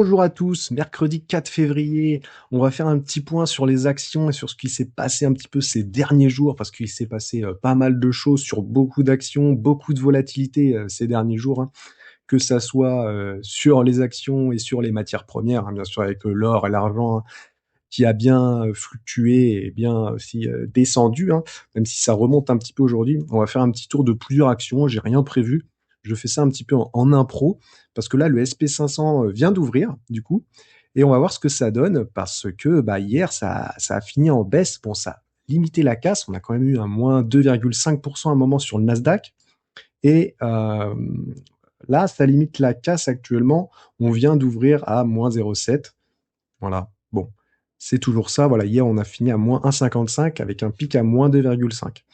Bonjour à tous, mercredi 4 février, on va faire un petit point sur les actions et sur ce qui s'est passé un petit peu ces derniers jours, parce qu'il s'est passé pas mal de choses sur beaucoup d'actions, beaucoup de volatilité ces derniers jours, hein, que ça soit sur les actions et sur les matières premières, hein, bien sûr avec l'or et l'argent, hein, qui a bien fluctué et bien aussi descendu, hein, même si ça remonte un petit peu aujourd'hui. On va faire un petit tour de plusieurs actions, j'ai rien prévu. Je fais ça un petit peu en impro, parce que là, le SP500 vient d'ouvrir, du coup, et on va voir ce que ça donne, parce que bah, hier, ça a fini en baisse. Bon, ça a limité la casse, on a quand même eu un moins 2,5% à un moment sur le Nasdaq, et là, ça limite la casse actuellement. On vient d'ouvrir à moins 0,7. Voilà. Bon, c'est toujours ça. Voilà, hier, on a fini à moins 1,55 avec un pic à moins 2,5.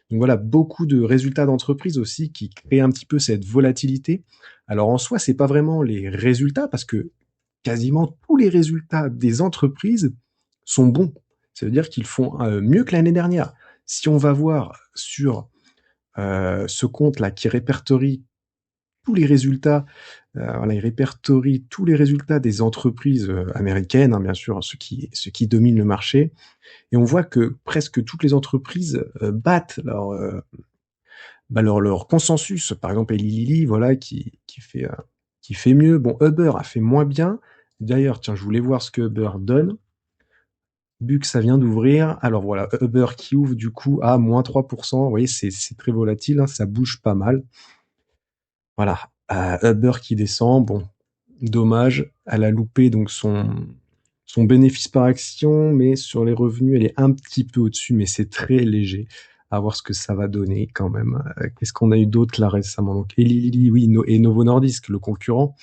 Donc voilà, beaucoup de résultats d'entreprise aussi qui créent un petit peu cette volatilité. Alors en soi, c'est pas vraiment les résultats parce que quasiment tous les résultats des entreprises sont bons. Ça veut dire qu'ils font mieux que l'année dernière. Si on va voir sur ce compte-là qui répertorie tous les résultats, voilà, il répertorie tous les résultats des entreprises américaines, hein, bien sûr, ceux qui dominent le marché, et on voit que presque toutes les entreprises battent leur consensus. Par exemple, Eli Lilly, voilà, qui fait mieux. Bon, Uber a fait moins bien. D'ailleurs, tiens, je voulais voir ce que Uber donne. Vu que ça vient d'ouvrir, alors voilà, Uber qui ouvre du coup à moins 3%. Vous voyez, c'est très volatile, hein, ça bouge pas mal. Voilà, Uber qui descend, bon, dommage, elle a loupé donc son bénéfice par action, mais sur les revenus, elle est un petit peu au-dessus, mais c'est très léger. À voir ce que ça va donner quand même. Qu'est-ce qu'on a eu d'autre là récemment? Donc Eli Lilly, oui, et Novo Nordisk, le concurrent.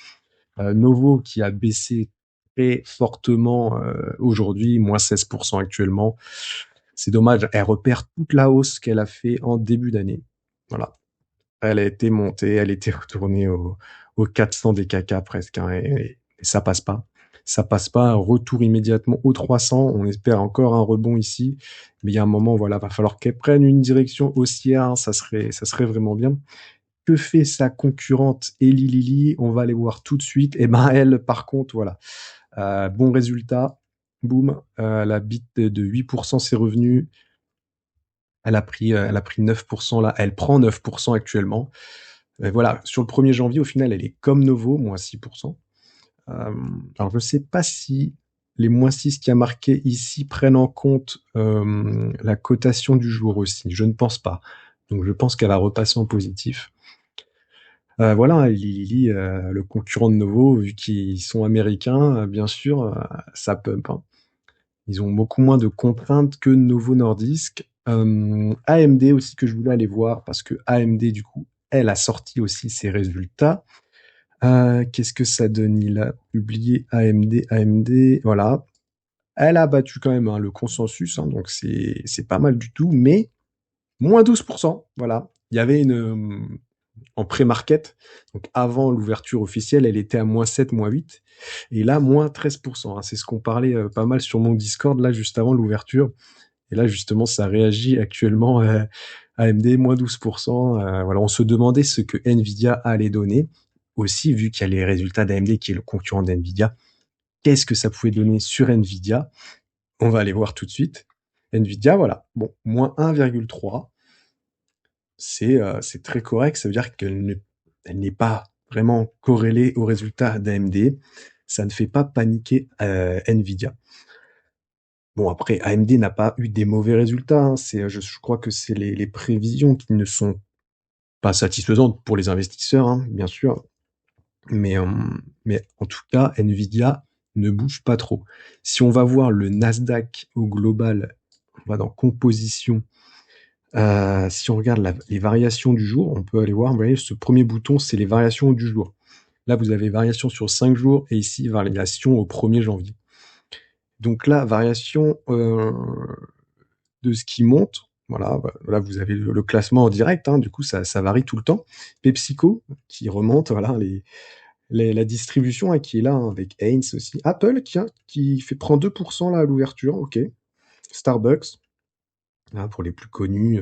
Novo qui a baissé très fortement aujourd'hui, moins 16% actuellement. C'est dommage, elle repère toute la hausse qu'elle a fait en début d'année. Voilà. Elle a été montée, elle était retournée au 400 des caca presque, hein, et ça passe pas. Ça passe pas, un retour immédiatement au 300. On espère encore un rebond ici, mais il y a un moment, voilà, va falloir qu'elle prenne une direction haussière, hein, ça serait vraiment bien. Que fait sa concurrente Eli Lilly? On va aller voir tout de suite. Et ben elle, par contre, voilà, bon résultat, boum, la bite de 8% ses revenus. Elle a pris 9% là, elle prend 9% actuellement. Voilà, sur le 1er janvier, au final, elle est comme Novo, moins 6%. Alors, je ne sais pas si les moins 6 qui a marqué ici prennent en compte la cotation du jour aussi. Je ne pense pas. Donc, je pense qu'elle va repasser en positif. Voilà, Lilly, le concurrent de Novo, vu qu'ils sont américains, bien sûr, ça pump, hein. Ils ont beaucoup moins de contraintes que Novo Nordisk. AMD aussi que je voulais aller voir parce que AMD du coup, elle a sorti aussi ses résultats. Qu'est-ce que ça donne? Il a publié AMD, voilà. Elle a battu quand même, hein, le consensus, hein, donc c'est pas mal du tout, mais moins 12%, voilà. Il y avait en pré-market, donc avant l'ouverture officielle, elle était à moins 7, moins 8, et là, moins 13%, hein. C'est ce qu'on parlait pas mal sur mon Discord, là, juste avant l'ouverture. Et là, justement, ça réagit actuellement, AMD, moins 12%. Voilà, on se demandait ce que Nvidia allait donner. Aussi, vu qu'il y a les résultats d'AMD, qui est le concurrent d'Nvidia, qu'est-ce que ça pouvait donner sur Nvidia? On va aller voir tout de suite. Nvidia, voilà, bon, moins 1,3. C'est très correct, ça veut dire elle n'est pas vraiment corrélée aux résultats d'AMD. Ça ne fait pas paniquer Nvidia. Bon, après, AMD n'a pas eu des mauvais résultats, hein. Je crois que c'est les prévisions qui ne sont pas satisfaisantes pour les investisseurs, hein, bien sûr. Mais, mais en tout cas, Nvidia ne bouge pas trop. Si on va voir le Nasdaq au global, on va dans composition. Si on regarde les variations du jour, on peut aller voir, vous voyez, ce premier bouton, c'est les variations du jour. Là, vous avez variation sur 5 jours et ici, variation au 1er janvier. Donc là, variation de ce qui monte. Voilà, là vous avez le classement en direct, hein, du coup ça varie tout le temps. PepsiCo qui remonte, voilà, la distribution, hein, qui est là, hein, avec Heinz aussi. Apple prend 2% là à l'ouverture, ok. Starbucks, hein, pour les plus connus,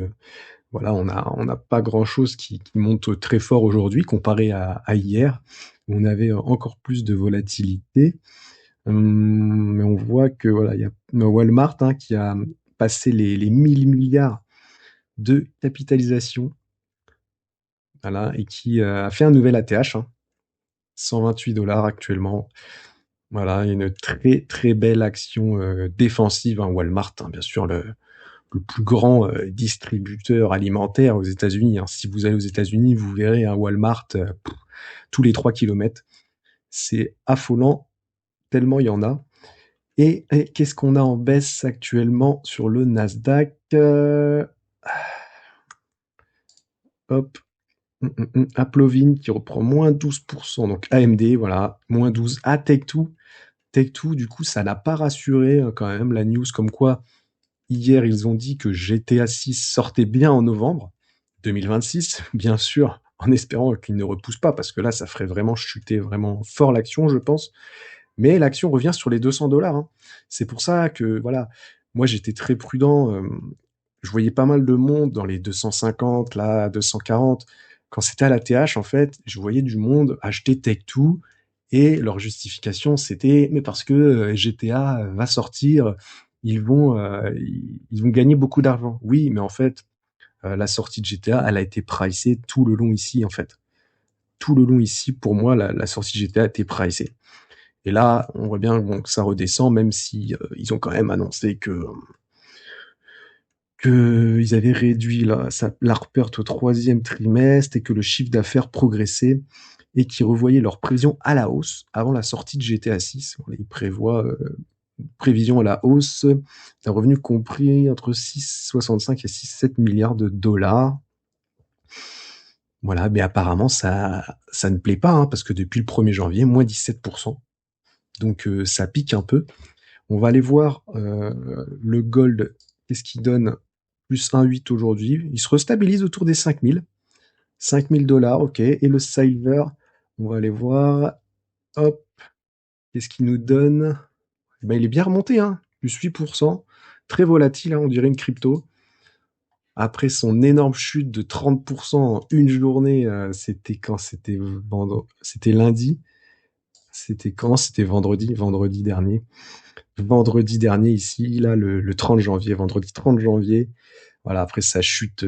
voilà, on n'a pas grand chose qui monte très fort aujourd'hui comparé à hier. où on avait encore plus de volatilité. Mais on voit que voilà, il y a Walmart hein, qui a passé les 1000 milliards de capitalisation, voilà, et qui a fait un nouvel ATH, hein, 128 $ actuellement. Voilà, une très très belle action défensive, hein, Walmart, hein, bien sûr le plus grand distributeur alimentaire aux États-Unis. Hein. Si vous allez aux États-Unis, vous verrez un Walmart tous les 3 kilomètres. C'est affolant, tellement il y en a. Et qu'est-ce qu'on a en baisse actuellement sur le Nasdaq Hop, Applovin qui reprend moins 12%, donc AMD, voilà, moins 12. Ah, Take-Two, du coup, ça n'a pas rassuré quand même la news comme quoi hier ils ont dit que GTA 6 sortait bien en novembre 2026, bien sûr, en espérant qu'il ne repousse pas, parce que là, ça ferait vraiment chuter vraiment fort l'action, je pense. Mais l'action revient sur les 200 $. Hein. C'est pour ça que, voilà, moi j'étais très prudent. Je voyais pas mal de monde dans les 250, là, 240. Quand c'était à la TH, en fait, je voyais du monde acheter Take-Two et leur justification, c'était mais parce que GTA va sortir, ils vont gagner beaucoup d'argent. Oui, mais en fait, la sortie de GTA, elle a été pricée tout le long ici, en fait. Tout le long ici, pour moi, la sortie de GTA a été pricée. Et là, on voit bien bon, que ça redescend, même si ils ont quand même annoncé que ils avaient réduit leur perte au troisième trimestre et que le chiffre d'affaires progressait et qu'ils revoyaient leurs prévisions à la hausse avant la sortie de GTA 6. Ils prévoient une prévision à la hausse d'un revenu compris entre 6,65 et 6,7 milliards de dollars. Voilà, mais apparemment ça ne plaît pas, hein, parce que depuis le 1er janvier, moins 17%. Donc ça pique un peu. On va aller voir le gold, qu'est-ce qu'il donne plus 1,8 aujourd'hui. Il se restabilise autour des 5000. 5000 $, ok. Et le silver, on va aller voir. Hop, qu'est-ce qu'il nous donne? Eh ben, il est bien remonté, hein. Plus 8%. Très volatile, hein, on dirait une crypto. Après son énorme chute de 30% en une journée, c'était quand? C'était lundi. C'était quand? C'était vendredi dernier. Vendredi dernier ici, là, le 30 janvier, vendredi 30 janvier. Voilà, après sa chute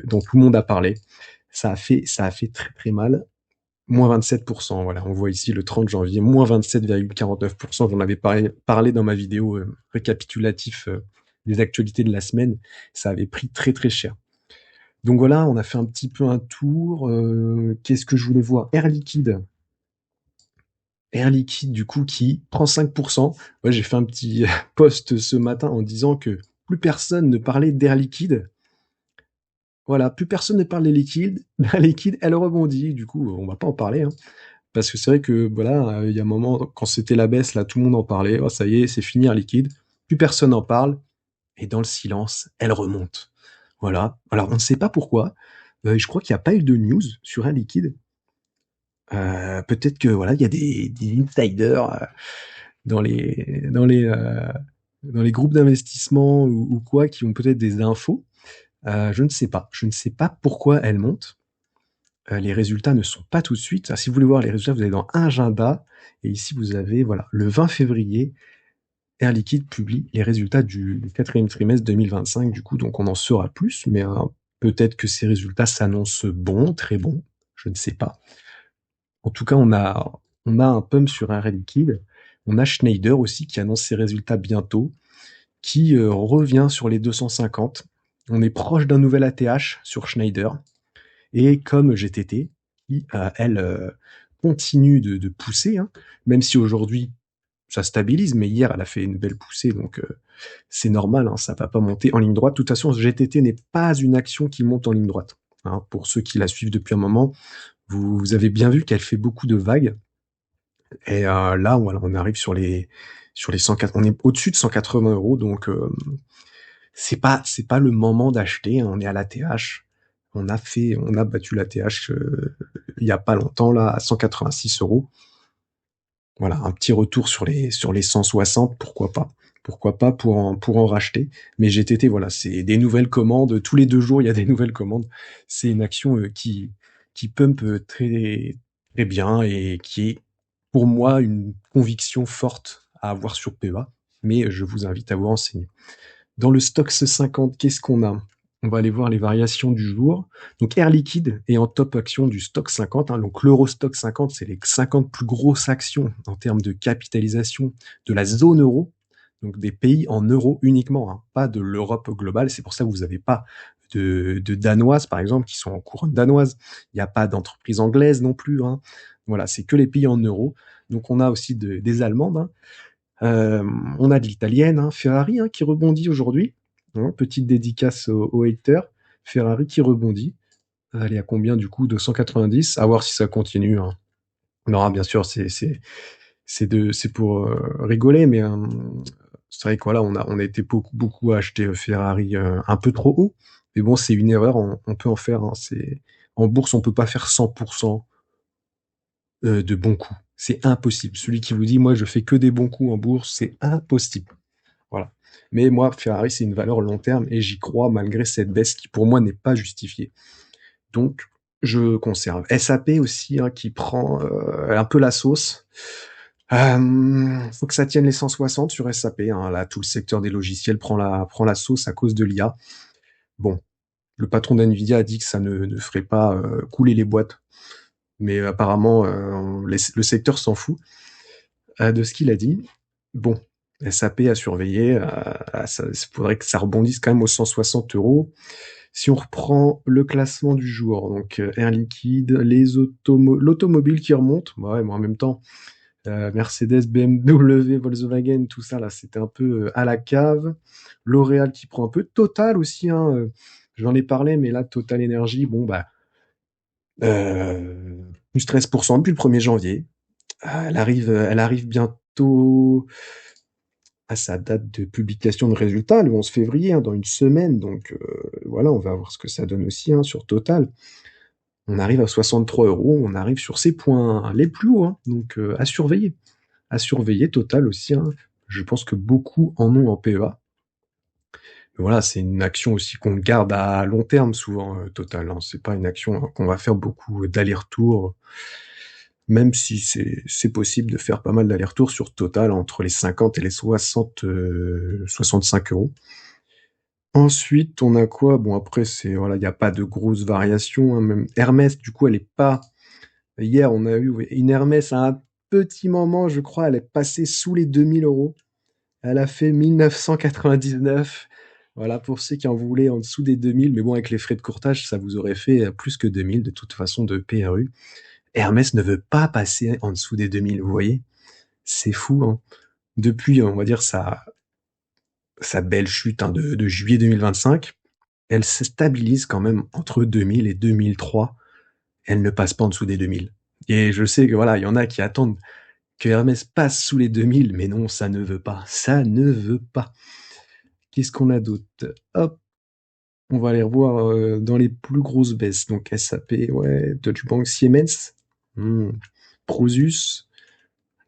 dont tout le monde a parlé. Ça a fait très très mal. Moins 27%, voilà, on voit ici le 30 janvier, moins 27,49%. J'en avais parlé dans ma vidéo récapitulatif des actualités de la semaine. Ça avait pris très très cher. Donc voilà, on a fait un petit peu un tour. Qu'est-ce que je voulais voir? Air Liquide. Air Liquide, du coup, qui prend 5%. Ouais, j'ai fait un petit post ce matin en disant que plus personne ne parlait d'Air Liquide. Voilà, plus personne ne parle des liquides. La liquide, elle rebondit. Du coup, on va pas en parler, hein. Parce que c'est vrai que, voilà, il y a un moment, quand c'était la baisse, là, tout le monde en parlait. Oh, ça y est, c'est fini, Air Liquide. Plus personne n'en parle. Et dans le silence, elle remonte. Voilà. Alors, on ne sait pas pourquoi. Je crois qu'il n'y a pas eu de news sur Air Liquide. Peut-être que, voilà, il y a des insiders dans les groupes d'investissement ou quoi qui ont peut-être des infos. Je ne sais pas. Je ne sais pas pourquoi elle monte. Les résultats ne sont pas tout de suite. Alors, si vous voulez voir les résultats, vous allez dans agenda. Et ici, vous avez, voilà, le 20 février, Air Liquide publie les résultats du quatrième trimestre 2025. Du coup, donc on en saura plus, mais peut-être que ces résultats s'annoncent bons, très bons. Je ne sais pas. En tout cas, on a un pump sur Air Liquide. On a Schneider aussi qui annonce ses résultats bientôt, qui revient sur les 250. On est proche d'un nouvel ATH sur Schneider. Et comme GTT, qui, elle, continue de pousser, hein, même si aujourd'hui ça stabilise, mais hier elle a fait une belle poussée, donc c'est normal, hein, ça va pas monter en ligne droite. De toute façon, GTT n'est pas une action qui monte en ligne droite. Hein. Pour ceux qui la suivent depuis un moment, vous avez bien vu qu'elle fait beaucoup de vagues. Et là, voilà, on arrive sur les 104, on est au-dessus de 180 €, donc c'est pas le moment d'acheter. Hein, on est à l'ATH. On a battu l'ATH il y a pas longtemps là à 186 €. Voilà, un petit retour sur les 160, pourquoi pas pour en racheter. Mais GTT, voilà, c'est des nouvelles commandes. Tous les 2 jours, il y a des nouvelles commandes. C'est une action qui pump très très bien et qui est pour moi une conviction forte à avoir sur PEA, mais je vous invite à vous renseigner. Dans le Stoxx 50, qu'est-ce qu'on a? On va aller voir les variations du jour. Donc Air Liquide est en top action du Stoxx 50. Donc l'Eurostoxx 50, c'est les 50 plus grosses actions en termes de capitalisation de la zone euro, donc des pays en euros uniquement, hein, pas de l'Europe globale. C'est pour ça que vous n'avez pas de Danoises, par exemple, qui sont en couronne danoise. Il n'y a pas d'entreprise anglaise non plus, hein. Voilà, c'est que les pays en euros. Donc on a aussi des Allemandes, hein. On a de l'italienne, hein, Ferrari, hein, qui rebondit aujourd'hui. Hein, petite dédicace aux haters. Ferrari qui rebondit. Elle est à combien du coup? 290. À voir si ça continue, hein. Non, bien sûr, c'est pour rigoler, mais c'est vrai que voilà, on a été beaucoup à acheter Ferrari un peu trop haut. Mais bon, c'est une erreur, on peut en faire, hein. En bourse, on peut pas faire 100% de bons coups. C'est impossible. Celui qui vous dit, moi, je fais que des bons coups en bourse, c'est impossible. Voilà. Mais moi, Ferrari, c'est une valeur long terme et j'y crois malgré cette baisse qui, pour moi, n'est pas justifiée. Donc, je conserve. SAP aussi, hein, qui prend un peu la sauce. Faut que ça tienne les 160 sur SAP, hein. Là, tout le secteur des logiciels prend la sauce à cause de l'IA. Bon, le patron d'NVIDIA a dit que ça ne ferait pas couler les boîtes. Mais apparemment, le secteur s'en fout de ce qu'il a dit. Bon, SAP à surveiller. Il faudrait que ça rebondisse quand même aux 160 euros. Si on reprend le classement du jour, donc Air Liquide, l'automobile qui remonte, bah ouais, mais en même temps, Mercedes, BMW, Volkswagen, tout ça là, c'était un peu à la cave. L'Oréal qui prend un peu, Total aussi, hein, j'en ai parlé, mais là, Total Energy, bon bah, plus 13% depuis le 1er janvier. Elle arrive bientôt à sa date de publication de résultats, le 11 février, hein, dans une semaine. Donc voilà, on va voir ce que ça donne aussi, hein, sur Total. On arrive à 63 euros, on arrive sur ces points les plus hauts, hein, donc à surveiller. À surveiller Total aussi, hein. Je pense que beaucoup en ont en PEA. Mais voilà, c'est une action aussi qu'on garde à long terme souvent, Total, hein. C'est pas une action, hein, qu'on va faire beaucoup d'allers-retours, même si c'est possible de faire pas mal d'allers-retours sur Total entre les 50 et les 60, 65 euros. Ensuite, on a quoi? Bon, après, voilà, il n'y a pas de grosses variations, hein. Même Hermès, du coup, elle est pas. Hier, on a eu une Hermès à un petit moment, je crois, elle est passée sous les 2000 euros. Elle a fait 1999. Voilà, pour ceux qui en voulaient en dessous des 2000, mais bon, avec les frais de courtage, ça vous aurait fait plus que 2000 de toute façon de PRU. Hermès ne veut pas passer en dessous des 2000, vous voyez? C'est fou, hein. Depuis, on va dire, sa belle chute, hein, de juillet 2025, elle se stabilise quand même entre 2000 et 2003. Elle ne passe pas en dessous des 2000. Et je sais que voilà, il y en a qui attendent que Hermès passe sous les 2000, mais non, ça ne veut pas. Ça ne veut pas. Qu'est-ce qu'on a d'autre? Hop, on va aller revoir dans les plus grosses baisses. Donc SAP, ouais, Deutsche Bank, Siemens, Prosus,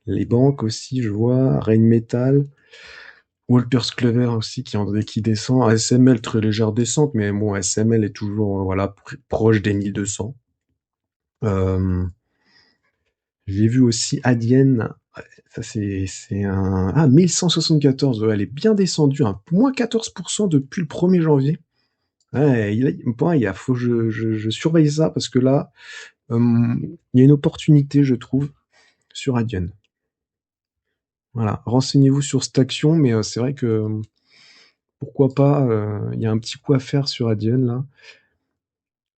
les banques aussi, je vois, Rheinmetall, Wolters Kluwer aussi qui descend, SML très légère descente, mais bon, SML est toujours voilà proche des 1200. J'ai vu aussi Adyen, ouais, ça c'est un 1174, ouais, elle est bien descendue, hein, moins 14% depuis le 1er janvier. Ouais, faut que je surveille ça parce que là, il y a une opportunité, je trouve, sur Adyen. Voilà, renseignez-vous sur cette action, mais c'est vrai que pourquoi pas, il y a un petit coup à faire sur Adyen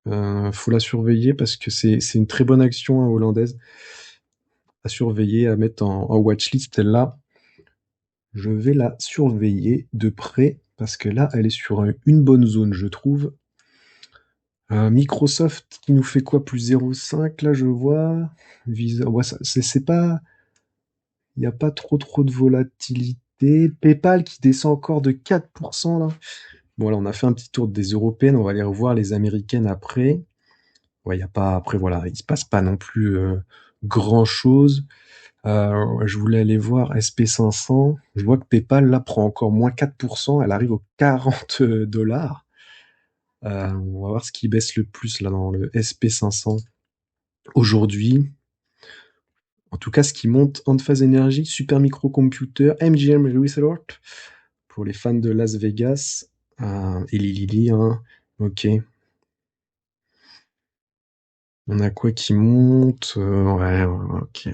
là. Faut la surveiller parce que c'est une très bonne action, hein, hollandaise à surveiller, à mettre en watchlist celle-là. Je vais la surveiller de près parce que là, elle est sur une bonne zone, je trouve. Microsoft qui nous fait quoi? Plus 0,5 là, je vois. Visa, ouais, c'est pas. Il n'y a pas trop de volatilité. PayPal qui descend encore de 4% là. Bon, là, on a fait un petit tour des européennes. On va aller revoir les américaines après. Ouais, il y a pas. Après, voilà, il se passe pas non plus grand chose. Je voulais aller voir SP500. Je vois que PayPal là prend encore moins 4%. Elle arrive aux 40 dollars. On va voir ce qui baisse le plus là dans le SP500 aujourd'hui. En tout cas, ce qui monte, Enphase Energy, Super Microcomputer, MGM Resort, pour les fans de Las Vegas, et Lili, hein. Ok. On a quoi qui monte? Ouais, ok.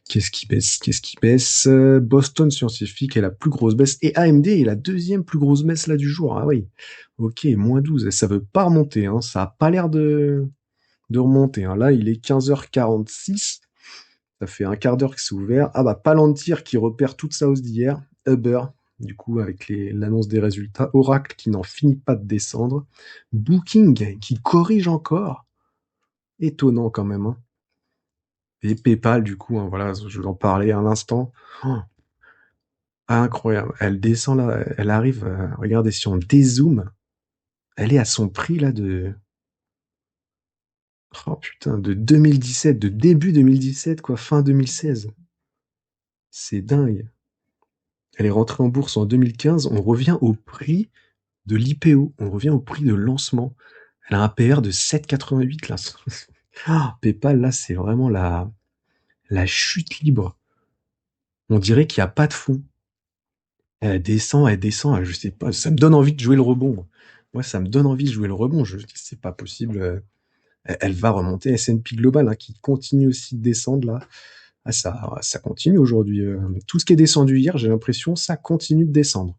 Qu'est-ce qui baisse? Qu'est-ce qui baisse? Boston Scientific est la plus grosse baisse. Et AMD est la deuxième plus grosse baisse là du jour. Ah oui. Ok, -12. Et ça veut pas remonter, hein. Ça a pas l'air de remonter, hein. Là, il est 15h46. Ça fait un quart d'heure que c'est ouvert. Ah bah, Palantir qui repère toute sa hausse d'hier. Uber, du coup, avec l'annonce des résultats. Oracle qui n'en finit pas de descendre. Booking qui corrige encore. Étonnant quand même, hein. Et PayPal, du coup, hein, voilà, je vais en parler à l'instant. Oh, incroyable. Elle descend là, elle arrive, regardez, si on dézoome, elle est à son prix là oh putain, de 2017, de début 2017, quoi, fin 2016. C'est dingue. Elle est rentrée en bourse en 2015, on revient au prix de l'IPO, on revient au prix de lancement. Elle a un PR de 7,88 là. Ah, PayPal, là, c'est vraiment la chute libre. On dirait qu'il n'y a pas de fond. Elle descend, je sais pas, ça me donne envie de jouer le rebond. Moi, ça me donne envie de jouer le rebond. Je dis, c'est pas possible. Elle va remonter. S&P Global, hein, qui continue aussi de descendre là. Ah, ça continue aujourd'hui. Tout ce qui est descendu hier, j'ai l'impression, ça continue de descendre.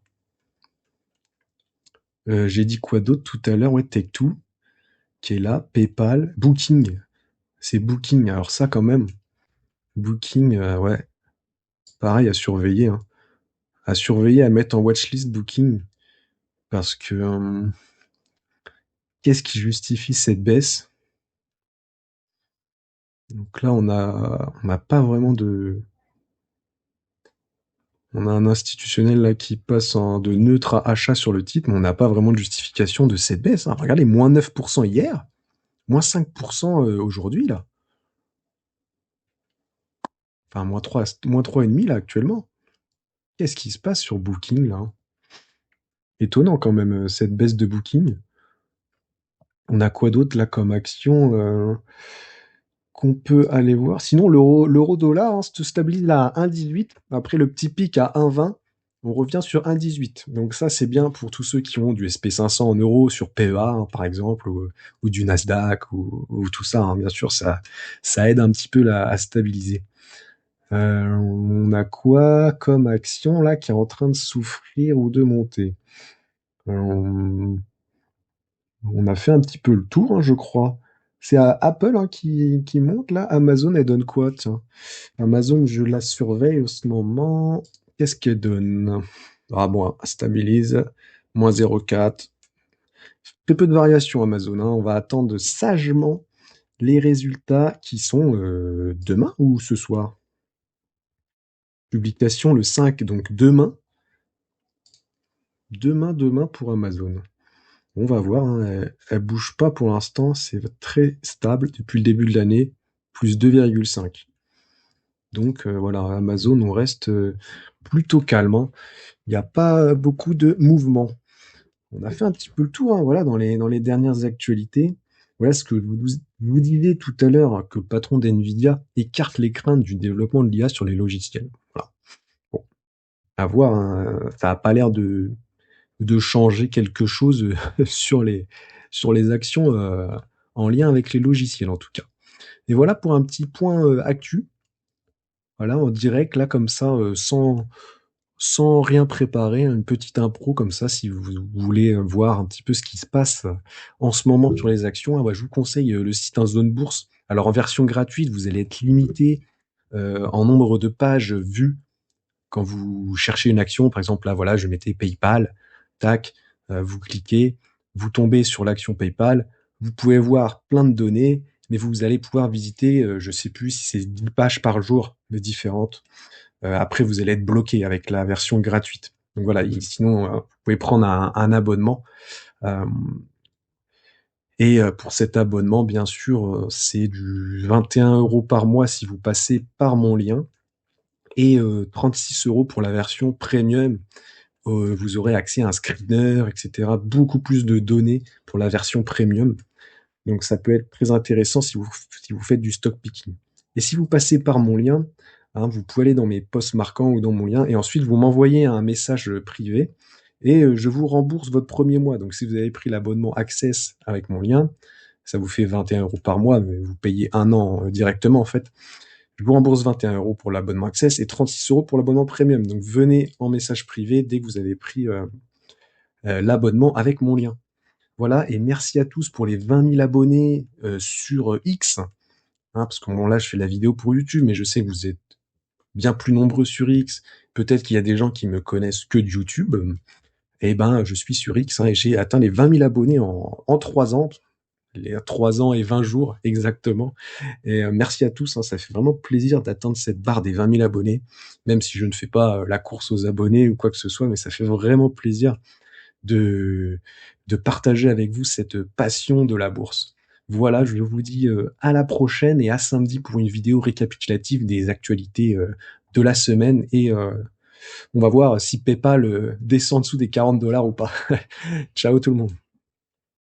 J'ai dit quoi d'autre tout à l'heure? Ouais, Tech2, qui est là. PayPal, Booking. C'est Booking. Alors ça, quand même. Booking, ouais. Pareil, à surveiller, hein. À surveiller, à mettre en watchlist Booking. Parce que qu'est-ce qui justifie cette baisse? Donc là, on n'a pas vraiment de. On a un institutionnel là qui passe de neutre à achat sur le titre, mais on n'a pas vraiment de justification de cette baisse, hein. Regardez, moins 9% hier, moins 5% aujourd'hui là. Enfin, moins 3,5 là actuellement. Qu'est-ce qui se passe sur Booking là? Étonnant quand même cette baisse de Booking. On a quoi d'autre là comme action qu'on peut aller voir? Sinon, l'euro-dollar, hein, se stabilise là à 1,18. Après le petit pic à 1,20, on revient sur 1,18. Donc ça, c'est bien pour tous ceux qui ont du SP500 en euros sur PEA, hein, par exemple, ou du Nasdaq, ou tout ça, hein. Bien sûr, ça aide un petit peu là, à stabiliser. On a quoi comme action là qui est en train de souffrir ou de monter? Euh, on a fait un petit peu le tour, hein, je crois. C'est Apple, hein, qui monte là. Amazon, elle donne quoi, tiens? Amazon, je la surveille en ce moment. Qu'est-ce qu'elle donne? Ah bon, elle stabilise. Moins 0,4. Très peu de variations Amazon, hein. On va attendre sagement les résultats qui sont demain ou ce soir. Publication le 5, donc demain. Demain pour Amazon. On va voir, hein, elle bouge pas pour l'instant, c'est très stable depuis le début de l'année, plus 2,5. Donc voilà, Amazon, on reste plutôt calme, hein. Il n'y a pas beaucoup de mouvements. On a fait un petit peu le tour, hein, voilà, dans les dernières actualités. Voilà ce que vous disiez tout à l'heure, que le patron d'NVIDIA écarte les craintes du développement de l'IA sur les logiciels. Voilà. Bon, à voir, hein, ça n'a pas l'air de changer quelque chose sur les actions en lien avec les logiciels en tout cas. Et voilà pour un petit point actu, voilà, en direct, là comme ça, sans rien préparer, une petite impro comme ça, si vous voulez voir un petit peu ce qui se passe en ce moment sur les actions, ah bah, je vous conseille le site Zone Bourse. Alors en version gratuite, vous allez être limité en nombre de pages vues quand vous cherchez une action. Par exemple, là, voilà, je mettais PayPal, tac, vous cliquez, vous tombez sur l'action PayPal, vous pouvez voir plein de données, mais vous allez pouvoir visiter, je sais plus si c'est 10 pages par jour, mais différentes. Après, vous allez être bloqué avec la version gratuite. Donc voilà, sinon, vous pouvez prendre un abonnement. Euh, et pour cet abonnement, bien sûr, c'est du 21 € par mois si vous passez par mon lien. Et 36 € pour la version premium. Vous aurez accès à un screener, etc. Beaucoup plus de données pour la version premium. Donc ça peut être très intéressant si vous faites du stock picking. Et si vous passez par mon lien, hein, vous pouvez aller dans mes posts marquants ou dans mon lien, et ensuite vous m'envoyez un message privé, et je vous rembourse votre premier mois. Donc si vous avez pris l'abonnement Access avec mon lien, ça vous fait 21 € par mois, mais vous payez un an directement en fait. Je vous rembourse 21 € pour l'abonnement Access et 36 € pour l'abonnement Premium. Donc venez en message privé dès que vous avez pris l'abonnement avec mon lien. Voilà, et merci à tous pour les 20 000 abonnés sur X, hein, parce que bon, là je fais la vidéo pour YouTube, mais je sais que vous êtes bien plus nombreux sur X. Peut-être qu'il y a des gens qui me connaissent que de YouTube. Eh ben, je suis sur X, hein, et j'ai atteint les 20 000 abonnés en 3 ans. Les 3 ans et 20 jours exactement. Et merci à tous, hein, ça fait vraiment plaisir d'atteindre cette barre des 20 000 abonnés, même si je ne fais pas la course aux abonnés ou quoi que ce soit, mais ça fait vraiment plaisir de, de partager avec vous cette passion de la bourse. Voilà, je vous dis à la prochaine et à samedi pour une vidéo récapitulative des actualités de la semaine, et on va voir si PayPal descend en dessous des 40 $ ou pas. Ciao tout le monde.